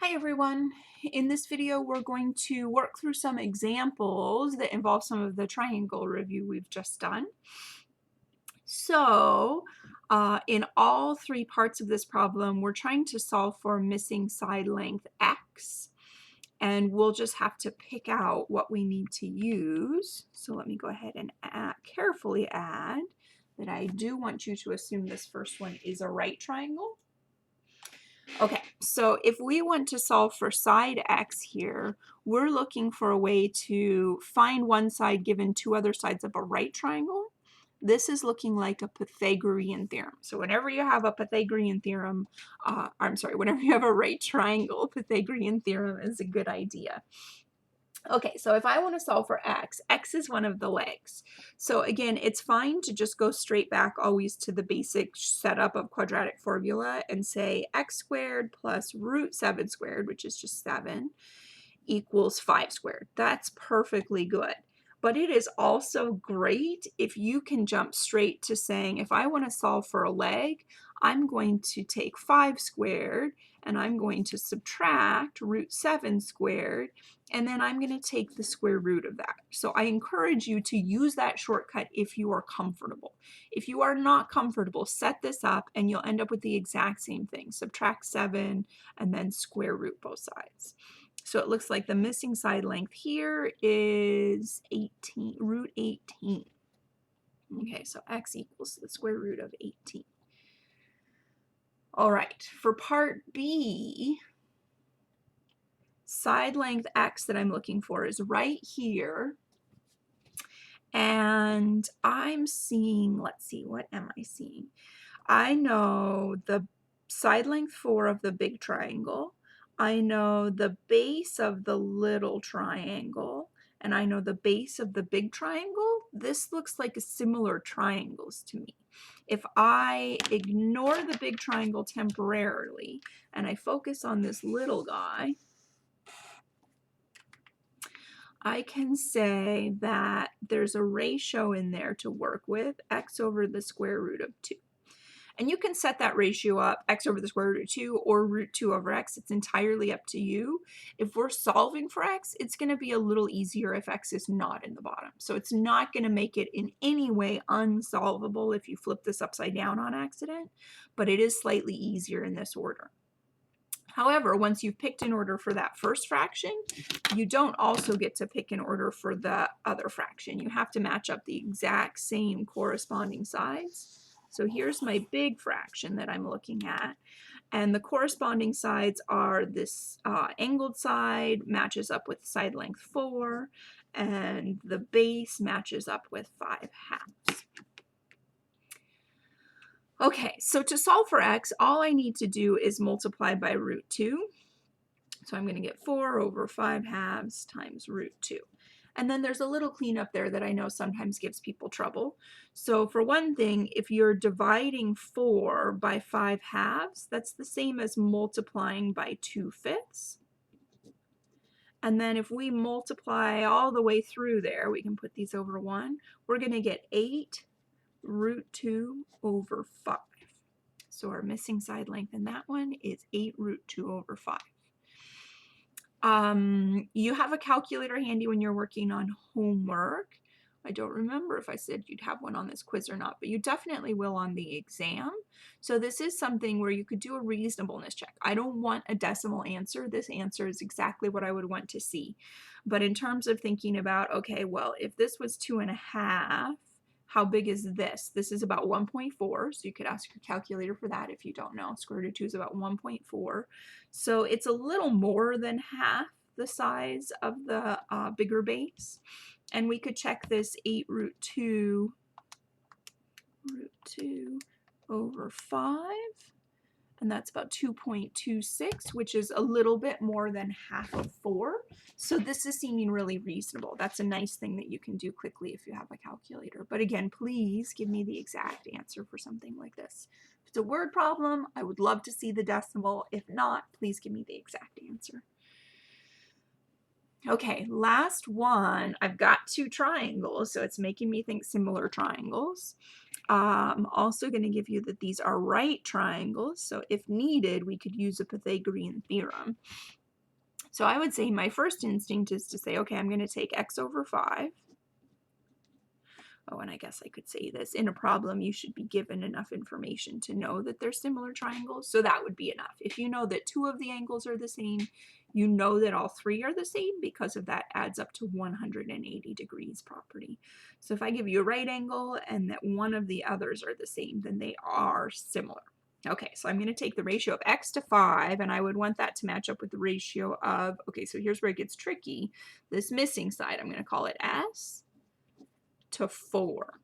Hi everyone. In this video we're going to work through some examples that involve some of the triangle review we've just done. So in all three parts of this problem we're trying to solve for missing side length x, and we'll just have to pick out what we need to use. So let me go ahead and carefully add that I do want you to assume this first one is a right triangle. Okay, so if we want to solve for side x here, we're looking for a way to find one side given two other sides of a right triangle. This is looking like a Pythagorean theorem. So whenever you have a Pythagorean theorem, whenever you have a right triangle, Pythagorean theorem is a good idea. Okay, so if I want to solve for x, x is one of the legs. So again, it's fine to just go straight back always to the basic setup of quadratic formula and say x squared plus root 7 squared, which is just 7, equals 5 squared. That's perfectly good. But it is also great if you can jump straight to saying, if I want to solve for a leg, I'm going to take 5 squared and I'm going to subtract root 7 squared, and then I'm going to take the square root of that. So I encourage you to use that shortcut if you are comfortable. If you are not comfortable, set this up and you'll end up with the exact same thing. Subtract 7 and then square root both sides. So it looks like the missing side length here is 18, root 18. Okay, so x equals the square root of 18. All right, for part B, side length x that I'm looking for is right here. And I'm seeing, let's see, what am I seeing? I know the side length 4 of the big triangle. I know the base of the little triangle, and I know the base of the big triangle. This looks like similar triangles to me. If I ignore the big triangle temporarily and I focus on this little guy, I can say that there's a ratio in there to work with, x over the square root of 2. And you can set that ratio up, x over the square root of 2 or root 2 over x. It's entirely up to you. If we're solving for x, it's going to be a little easier if x is not in the bottom. So it's not going to make it in any way unsolvable if you flip this upside down on accident, but it is slightly easier in this order. However, once you've picked an order for that first fraction, you don't also get to pick an order for the other fraction. You have to match up the exact same corresponding sides. So here's my big fraction that I'm looking at. And the corresponding sides are this angled side matches up with side length 4, and the base matches up with 5 halves. Okay, so to solve for x, all I need to do is multiply by root 2. So I'm going to get 4 over 5 halves times root 2. And then there's a little cleanup there that I know sometimes gives people trouble. So for one thing, if you're dividing 4 by 5 halves, that's the same as multiplying by 2/5. And then if we multiply all the way through there, we can put these over 1. We're going to get 8 root 2 over 5. So our missing side length in that one is 8 root 2 over 5. You have a calculator handy when you're working on homework. I don't remember if I said you'd have one on this quiz or not, but you definitely will on the exam. So this is something where you could do a reasonableness check. I don't want a decimal answer. This answer is exactly what I would want to see. But in terms of thinking about, okay, well, if this was 2.5, how big is this? This is about 1.4, so you could ask your calculator for that if you don't know. Square root of 2 is about 1.4. So it's a little more than half the size of the bigger base. And we could check this 8 root 2 over 5. And that's about 2.26, which is a little bit more than half of 4. So this is seeming really reasonable. That's a nice thing that you can do quickly if you have a calculator. But again, please give me the exact answer for something like this. If it's a word problem, I would love to see the decimal. If not, please give me the exact answer. Okay, last one. I've got two triangles, so it's making me think similar triangles. I'm also going to give you that these are right triangles, so if needed, we could use a Pythagorean theorem. So I would say my first instinct is to say, okay, I'm going to take x over 5. Oh, and I guess I could say this. In a problem, you should be given enough information to know that they're similar triangles, so that would be enough. If you know that 2 of the angles are the same, you know that all 3 are the same because of that adds up to 180 degrees property. So if I give you a right angle and that one of the others are the same, then they are similar. Okay, so I'm going to take the ratio of x to 5, and I would want that to match up with the ratio of, okay, so here's where it gets tricky. This missing side, I'm going to call it s to 4.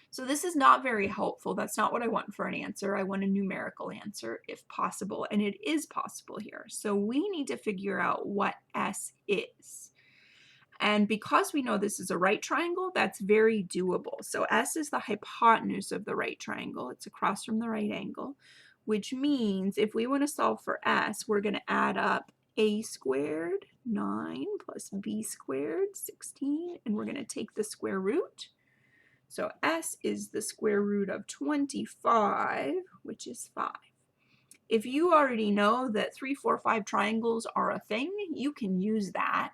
So this is not very helpful. That's not what I want for an answer. I want a numerical answer if possible, and it is possible here. So we need to figure out what S is. And because we know this is a right triangle, that's very doable. So S is the hypotenuse of the right triangle. It's across from the right angle, which means if we want to solve for S, we're going to add up a squared, 9, plus b squared, 16, and we're going to take the square root. So S is the square root of 25, which is 5. If you already know that 3, 4, 5 triangles are a thing, you can use that.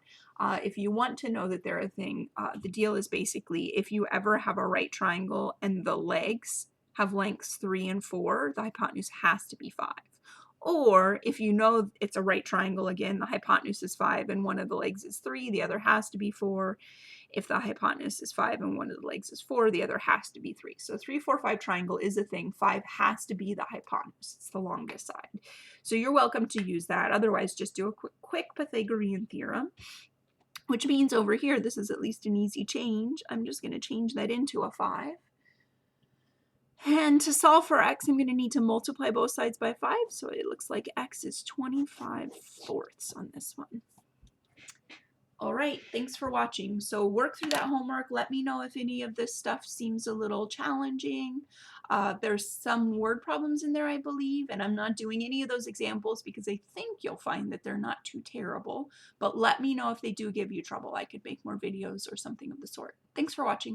If you want to know that they're a thing, the deal is basically if you ever have a right triangle and the legs have lengths 3 and 4, the hypotenuse has to be 5. Or if you know it's a right triangle again, the hypotenuse is 5 and one of the legs is 3, the other has to be 4. If the hypotenuse is 5 and one of the legs is 4, the other has to be 3. So 3, 4, 5 triangle is a thing. 5 has to be the hypotenuse. It's the longest side. So you're welcome to use that. Otherwise, just do a quick Pythagorean theorem, which means over here, this is at least an easy change. I'm just going to change that into a 5. And to solve for x, I'm going to need to multiply both sides by 5. So it looks like x is 25/4 on this one. All right, thanks for watching. So work through that homework. Let me know if any of this stuff seems a little challenging. There's some word problems in there, I believe, and I'm not doing any of those examples because I think you'll find that they're not too terrible. But let me know if they do give you trouble. I could make more videos or something of the sort. Thanks for watching.